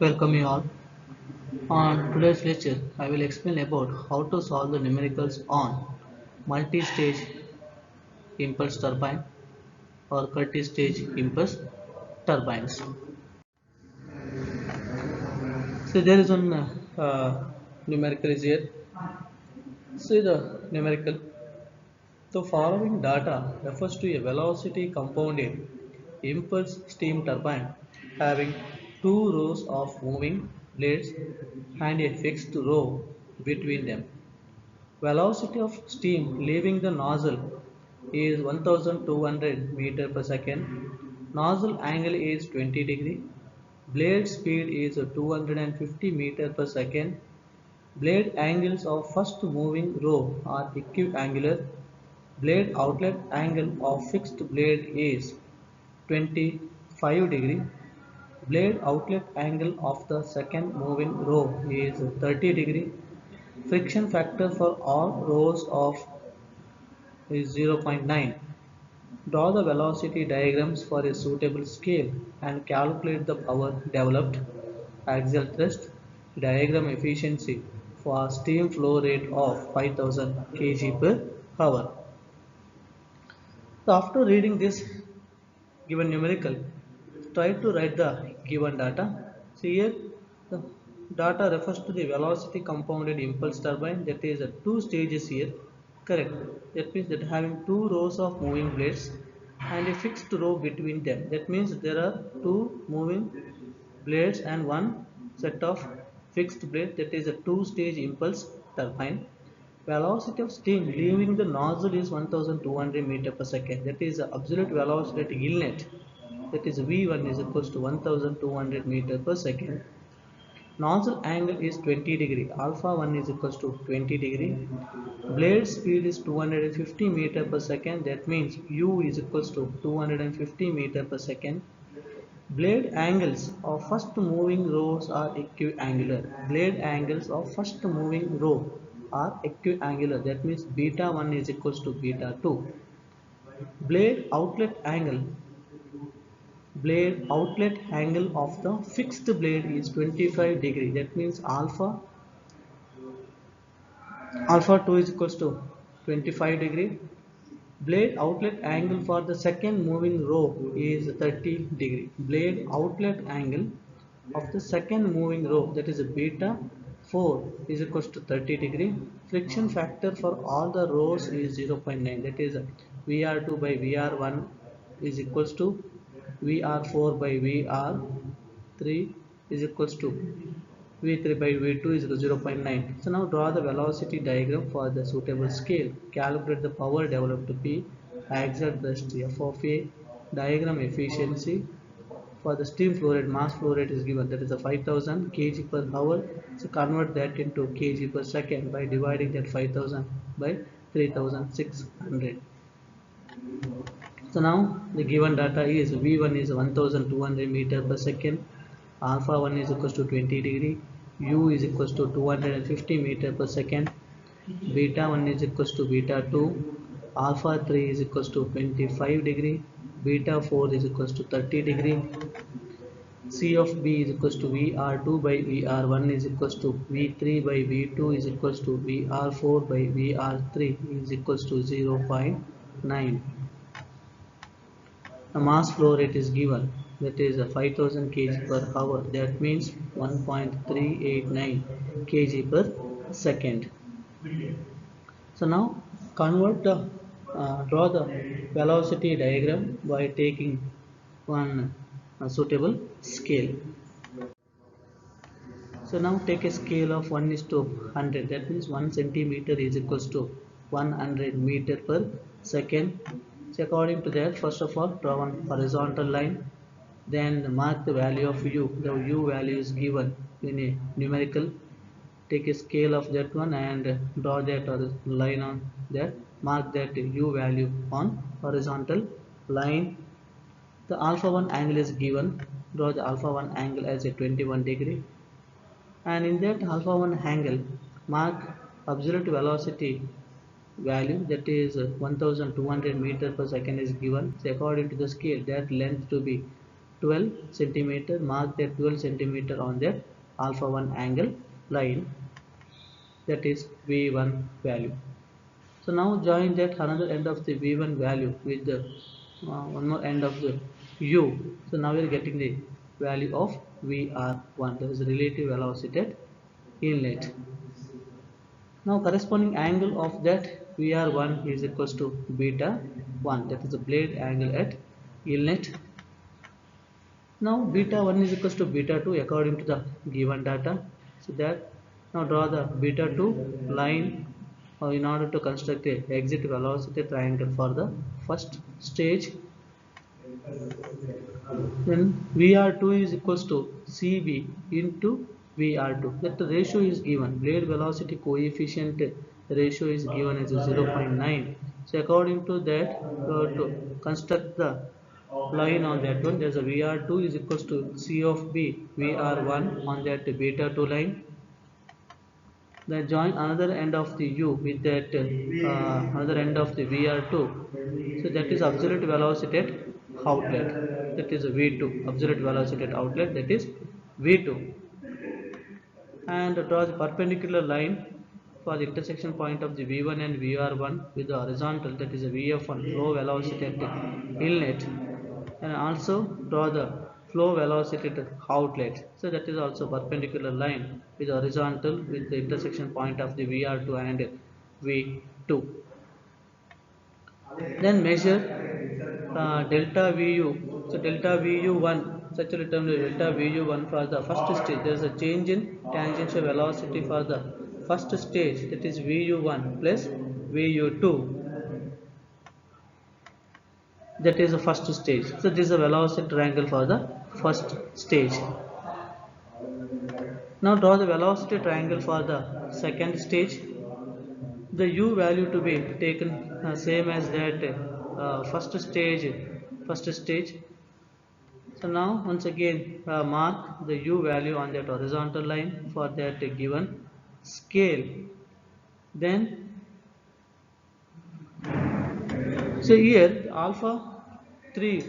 Welcome you all. On today's lecture, I will explain about how to solve the numericals on multi-stage impulse turbine or multi-stage impulse turbines. So there is one numerical is here. See the numerical. The following data refers to a velocity compounded impulse steam turbine having two rows of moving blades and a fixed row between them. Velocity of steam leaving the nozzle is 1200 meter per second. Nozzle angle is 20 degree. Blade speed is 250 meter per second. Blade angles of first moving row are equiangular. Blade outlet angle of fixed blade is 25 degree. Blade outlet angle of the second moving row is 30 degree. Friction factor for all rows of is 0.9. Draw the velocity diagrams for a suitable scale and calculate the power developed. Axial thrust diagram efficiency for steam flow rate of 5000 kg per hour. So after reading this given numerical, try to write the given data. See here the data refers to the velocity compounded impulse turbine, that is two stages here. Correct. That means that having two rows of moving blades and a fixed row between them. That means there are two moving blades and one set of fixed blades. That is a two-stage impulse turbine. Velocity of steam leaving the nozzle is 1200 meter per second. That is the absolute velocity at inlet. That is V1 is equals to 1200 meter per second. Nozzle angle is 20 degree. Alpha 1 is equals to 20 degree. Blade speed is 250 meter per second. That means U is equals to 250 meter per second. Blade angles of first moving rows are equiangular. Blade angles of first moving row are equiangular. That means beta 1 is equals to beta 2. Blade outlet angle of the fixed blade is 25 degree. That means alpha 2 is equals to 25 degree. Blade outlet angle for the second moving row is 30 degree. Blade outlet angle of the second moving row, that is beta 4, is equals to 30 degree. Friction factor for all the rows is 0.9. That is VR2 by VR1 is equals to VR4 by VR3 is equals to V3 by V2 is 0.9. So now draw the velocity diagram for the suitable scale. Calculate the power developed to P, axial thrust F of A, diagram efficiency for the steam flow rate, mass flow rate is given, that is a 5000 kg per hour. So convert that into kg per second by dividing that 5000 by 3600. So now the given data is V1 is 1200 meter per second, alpha 1 is equals to 20 degree, U is equals to 250 meter per second, beta 1 is equals to beta 2, alpha 3 is equals to 25 degree, beta 4 is equals to 30 degree, C of B is equals to VR2 by VR1 is equals to V3 by V2 is equals to VR4 by VR3 is equals to 0.9. The mass flow rate is given, that is 5000 kg per hour. That means 1.389 kg per second. So now convert the draw the velocity diagram by taking one suitable scale. So now take a scale of 1 is to 100. That means 1 centimeter is equals to 100 meter per second. So according to that, first of all, draw one horizontal line. Then mark the value of u. The u value is given in a numerical. Take a scale of that one and draw that line on that. Mark that u value on horizontal line. The alpha 1 angle is given. Draw the alpha 1 angle as a 21 degree. And in that alpha 1 angle, mark absolute velocity value, that is 1200 meter per second is given. So according to the scale, that length to be 12 centimeter, mark that 12 centimeter on that alpha 1 angle line, that is V1 value. So now join that another end of the V1 value with the one more end of the U. So now we are getting the value of VR1, that is relative velocity at inlet. Now corresponding angle of that VR1 is equals to beta 1, that is the blade angle at inlet. Now beta 1 is equals to beta 2 according to the given data. So that now draw the beta 2 line in order to construct a exit velocity triangle for the first stage. Then VR2 is equals to CV into VR2. That ratio is given. Blade velocity coefficient ratio is given as 0.9. So according to that, to construct the line on that one, there's a VR2 is equals to C of B VR1 on that beta 2 line. Then join another end of the U with that another end of the VR2. So that is absolute velocity at outlet. That is V2. Absolute velocity at outlet, that is V2. And draw the perpendicular line for the intersection point of the V1 and VR1 with the horizontal, that is a VF1 flow velocity at the inlet, and also draw the flow velocity at outlet. So that is also perpendicular line with horizontal with the intersection point of the VR2 and V2. Then measure delta VU. So delta VU1, such a term delta VU1 for the first stage. There is a change in tangential velocity for the first stage, that is VU1 plus VU2. That is the first stage. So this is a velocity triangle for the first stage. Now draw the velocity triangle for the second stage. The U value to be taken same as that first stage. So now once again mark the U value on that horizontal line for that given scale. Then so here alpha 3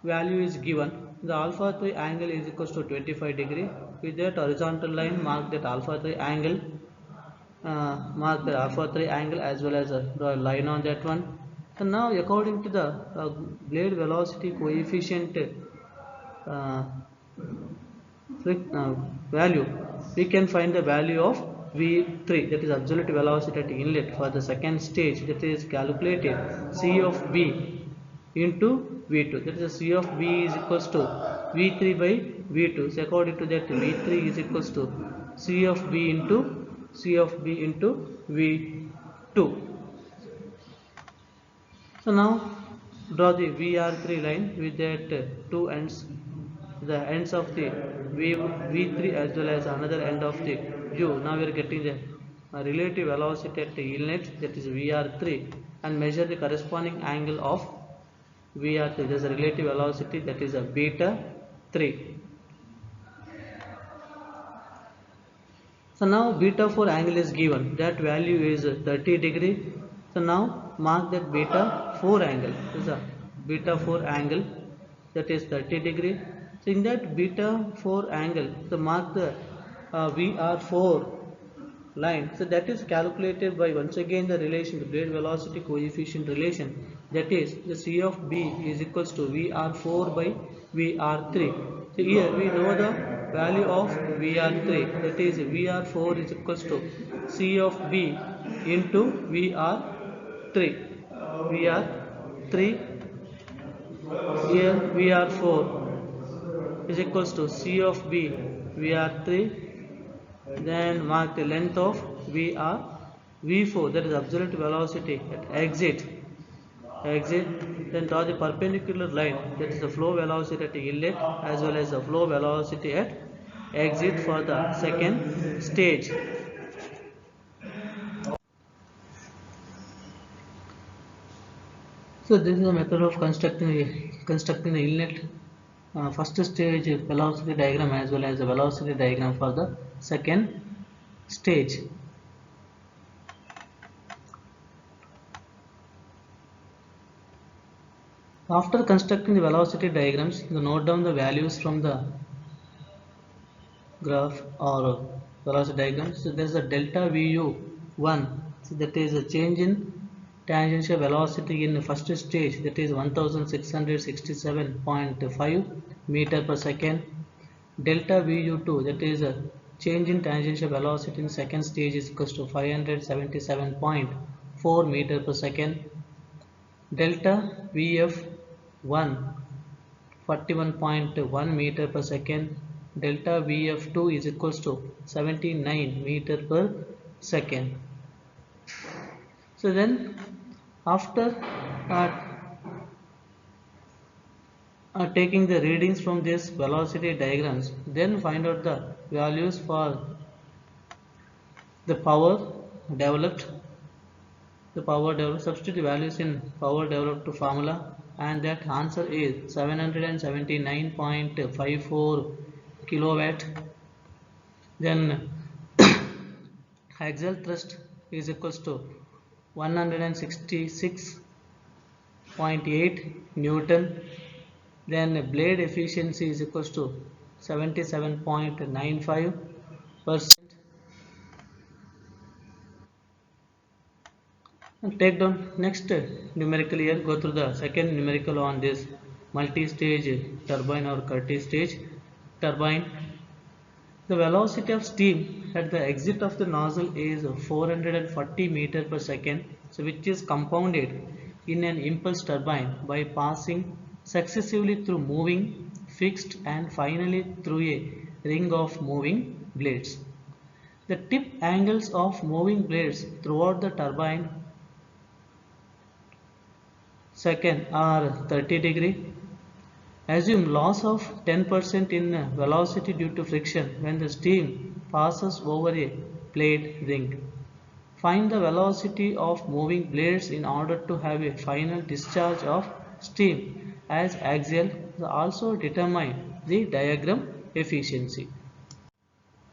value is given. The alpha 3 angle is equals to 25 degree. With that horizontal line, mark that alpha 3 angle, mark the alpha 3 angle as well as draw a line on that one. So now according to the blade velocity coefficient uh, value, we can find the value of V3, that is absolute velocity at inlet for the second stage, that is calculated C of B into V2, that is C of B is equals to V3 by V2. So according to that, V3 is equals to C of B into V2. So now draw the VR3 line with that two ends, the ends of the V3 as well as another end of the U. Now we are getting the relative velocity at the inlet, that is VR3, and measure the corresponding angle of VR3. There is a relative velocity, that is a beta 3. So now beta 4 angle is given, that value is 30 degree. So now mark that beta 4 angle. This is a beta 4 angle, that is 30 degree. So in that beta 4 angle, so mark the VR4 line. So that is calculated by once again the relation, the blade velocity coefficient relation, that is the C of B is equals to VR4 by VR3. So here we know the value of VR3, that is VR4 is equals to C of B into VR3. VR3, here VR4 is equals to C of B VR3. Then mark the length of V4, that is absolute velocity at exit. Then draw the perpendicular line, that is the flow velocity at inlet as well as the flow velocity at exit for the second stage. So this is a method of constructing the inlet first stage velocity diagram as well as the velocity diagram for the second stage. After constructing the velocity diagrams, you note down the values from the graph or velocity diagram. So there is a delta VU1. So that is a change in tangential velocity in the first stage, that is 1667.5 meter per second. Delta VU2, that is a change in tangential velocity in second stage, is equals to 577.4 meter per second. Delta VF1, 41.1 meter per second. Delta VF2 is equals to 79 meter per second. So then after uh, taking the readings from these velocity diagrams, then find out the values for the power developed. Substitute values in power developed to formula, and that answer is 779.54 kilowatt. Then axial thrust is equals to 166.8 Newton. Then blade efficiency is equals to 77.95%. And take down next numerical here. Go through the second numerical on this multi-stage turbine or multi-stage turbine. The velocity of steam at the exit of the nozzle is 440 meter per second, so which is compounded in an impulse turbine by passing successively through moving, fixed and finally through a ring of moving blades. The tip angles of moving blades throughout the turbine second are 30°. Assume loss of 10% in velocity due to friction when the steam passes over a plate ring. Find the velocity of moving blades in order to have a final discharge of steam as axial. Also determine the diagram efficiency.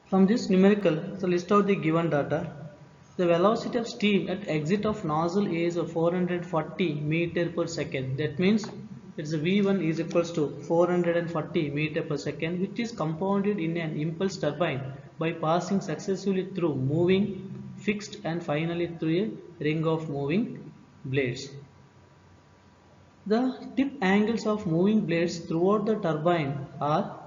From this numerical, so list out the given data. The velocity of steam at exit of nozzle is 440 meter per second. That means it's V1 is equals to 440 meter per second, which is compounded in an impulse turbine by passing successively through moving, fixed and finally through a ring of moving blades. The tip angles of moving blades throughout the turbine are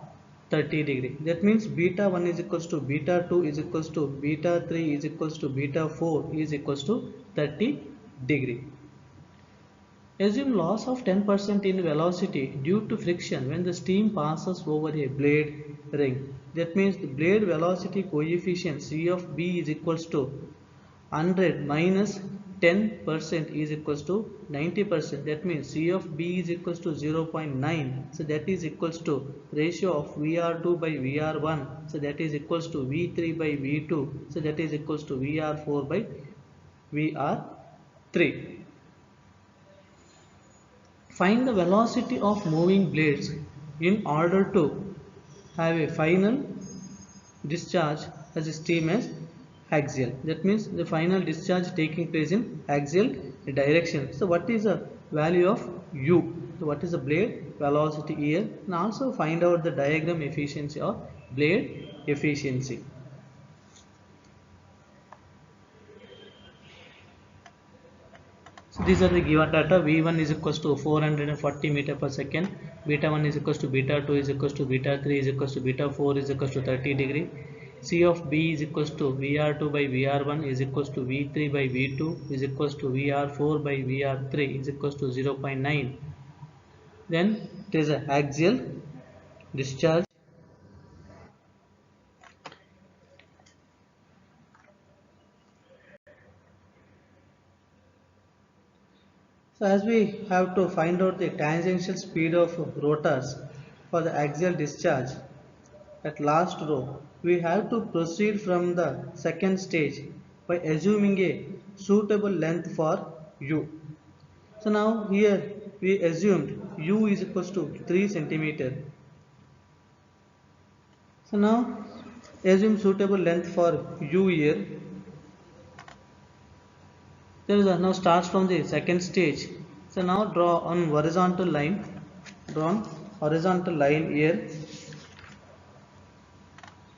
30°. That means beta 1 is equals to beta 2 is equals to beta 3 is equals to beta 4 is equals to 30°. Assume loss of 10% in velocity due to friction when the steam passes over a blade ring. That means the blade velocity coefficient C of B is equals to 100 minus 10% is equals to 90%. That means C of B is equals to 0.9. So that is equals to ratio of VR2 by VR1. So that is equals to V3 by V2. So that is equals to VR4 by VR3. Find the velocity of moving blades in order to have a final discharge as a steam as axial. That means the final discharge taking place in axial direction. So what is the value of U? So what is the blade velocity here? And also find out the diagram efficiency or blade efficiency. So these are the given data. V1 is equals to 440 meter per second. Beta 1 is equals to beta 2 is equals to beta 3 is equals to beta 4 is equals to 30°. C of B is equals to VR2 by VR1 is equals to V3 by V2 is equals to VR4 by VR3 is equals to 0.9. Then it is an axial discharge. So as we have to find out the tangential speed of rotors for the axial discharge at last row, we have to proceed from the second stage by assuming a suitable length for U. So now here we assumed U is equals to 3 centimeter. So now assume suitable length for U here. There is now starts from the second stage. So now draw on horizontal line. Draw on horizontal line here.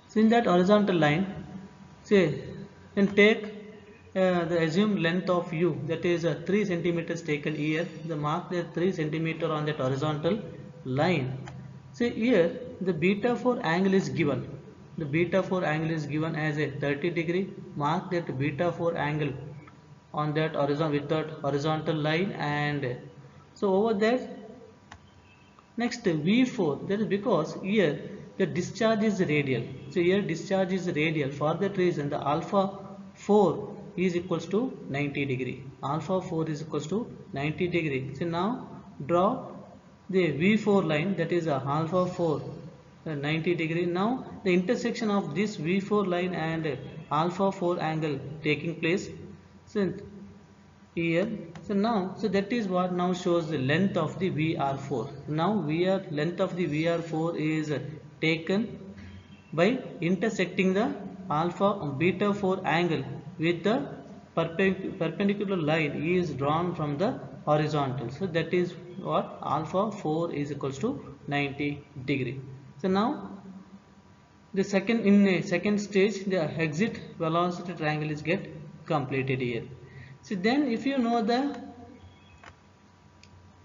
So in that horizontal line, say, then take the assumed length of u, that is 3 centimeters taken here. The mark the 3 centimeter on that horizontal line. So here the beta 4 angle is given. The beta 4 angle is given as a 30 degree. Mark that beta 4 angle on that horizontal with that horizontal line, and so over there. Next V4, that is because here the discharge is radial. So here discharge is radial. For that reason the alpha 4 is equals to 90 degree. Alpha 4 is equals to 90 degree. So now draw the V4 line, that is a alpha 4 90 degree. Now the intersection of this V4 line and alpha 4 angle taking place. So here, so now, so that is what now shows the length of the VR4. Now length of the VR4 is taken by intersecting the alpha beta 4 angle with the perpendicular line is drawn from the horizontal. So that is what alpha 4 is equals to 90 degree. So now the second stage, the exit velocity triangle is get completed here. So then if you know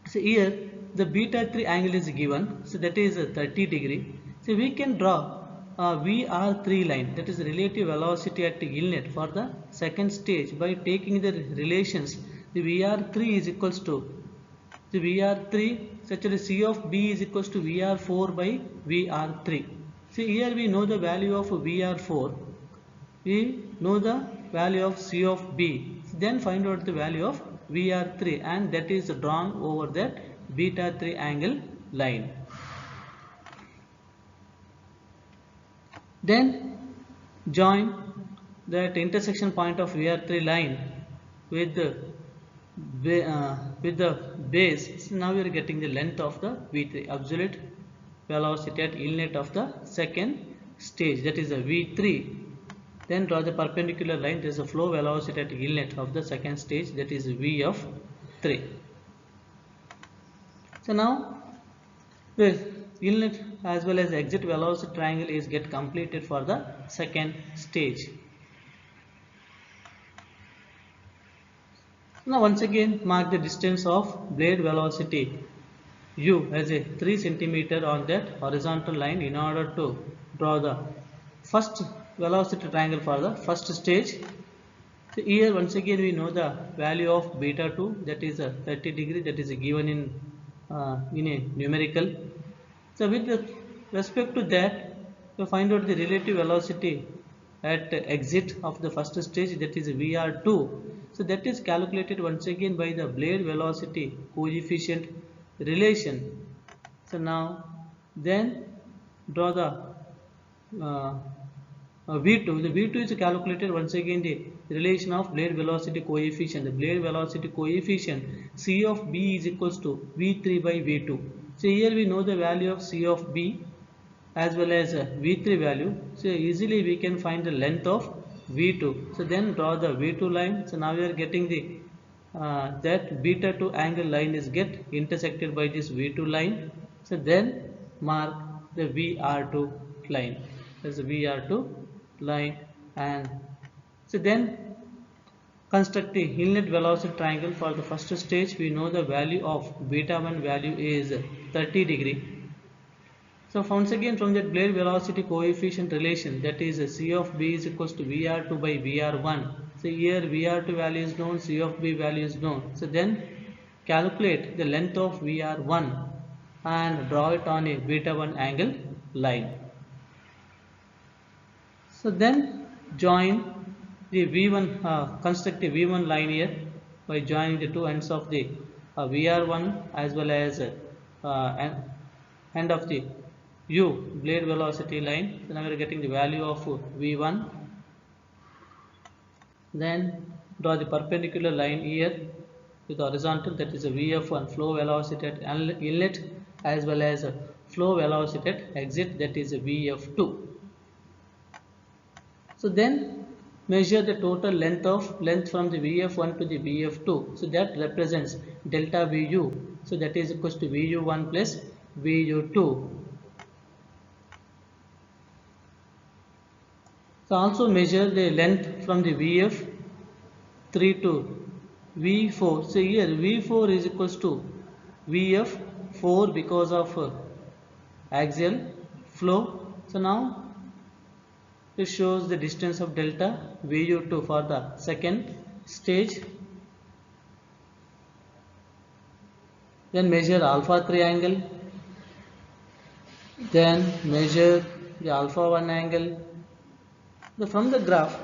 so here the beta 3 angle is given, so that is 30 degree. So we can draw a VR3 line, that is relative velocity at the inlet for the second stage by taking the relations. The VR3 is equals to the VR3, such as C of B is equals to VR4 by VR3. So here we know the value of VR4, we know the value of C of B, then find out the value of VR3, and that is drawn over that beta 3 angle line. Then join that intersection point of VR3 line with the base. So now we are getting the length of the V3, absolute velocity at inlet of the second stage, that is a V3. Then draw the perpendicular line. There is a flow velocity at inlet of the second stage, that is V of 3. So now the inlet as well as exit velocity triangle is get completed for the second stage. Now once again mark the distance of blade velocity u as a 3 centimeter on that horizontal line in order to draw the first velocity triangle for the first stage. So here once again we know the value of beta 2, that is a 30 degree, that is given in a numerical. So with respect to that, to find out the relative velocity at exit of the first stage, that is VR2. So that is calculated once again by the blade velocity coefficient relation. So now then draw the V2. The V2 is calculated once again the relation of blade velocity coefficient. The blade velocity coefficient C of B is equals to V3 by V2. So here we know the value of C of B as well as V3 value. So easily we can find the length of V2. So then draw the V2 line. So now we are getting the that beta 2 angle line is get intersected by this V2 line. So then mark the VR2 line. There's a VR2 line, and so then construct the inlet velocity triangle for the first stage. We know the value of beta 1 value is 30 degree. So once again from that blade velocity coefficient relation, that is C of B is equals to VR2 by VR1. So here VR2 value is known, C of B value is known. So then calculate the length of VR1 and draw it on a beta 1 angle line. So then join the V1, construct the V1 line here by joining the two ends of the VR1 as well as end of the U blade velocity line. So now we are getting the value of V1. Then draw the perpendicular line here with horizontal, that is a VF1 flow velocity at inlet as well as a flow velocity at exit, that is a VF2. So then measure the total length from the VF1 to the VF2. So that represents delta VU. So that is equals to VU1 plus VU2. So also measure the length from the VF3 to V4. So here V4 is equals to VF4 because of axial flow. So now it shows the distance of delta VU2 for the second stage. Then measure alpha 3 angle. Then measure the alpha 1 angle. From the graph,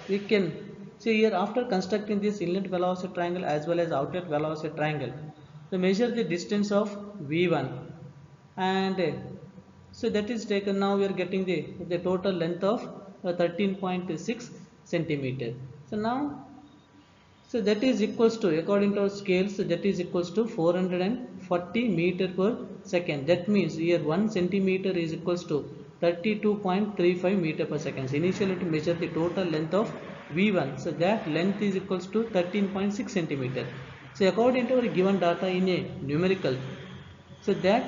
we can see here after constructing this inlet velocity triangle as well as outlet velocity triangle, to measure the distance of V1, and so that is taken. Now we are getting the total length of 13.6 centimeter. So now, so that is equals to, according to our scales, so that is equals to 440 meter per second. That means here 1 centimeter is equals to 32.35 meter per second. So initially to measure the total length of V1, so that length is equals to 13.6 centimeter. So according to our given data in a numerical, so that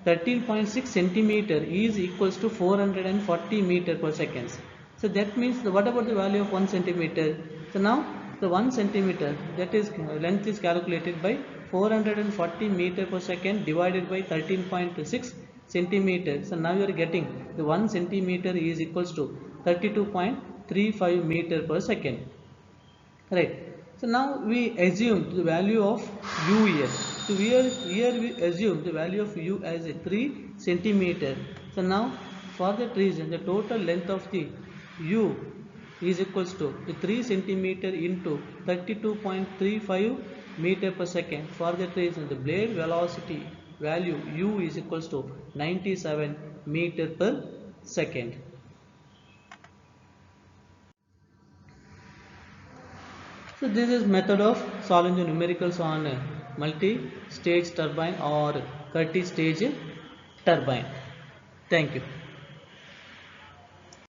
13.6 centimeter is equals to 440 meter per second. So that means what about the value of 1 centimeter? So now the 1 centimeter, that is length is calculated by 440 meter per second divided by 13.6 centimeter. So now you are getting the 1 centimeter is equals to 32.35 meter per second. Right. So now we assume the value of u here. So here we assume the value of u as a 3 centimeter. So now for that reason the total length of the u is equals to the 3 centimeter into 32.35 meter per second. For that reason the blade velocity value u is equals to 97 meter per second. So this is method of solving the numericals on multi-stage turbine or multi-stage turbine. Thank you.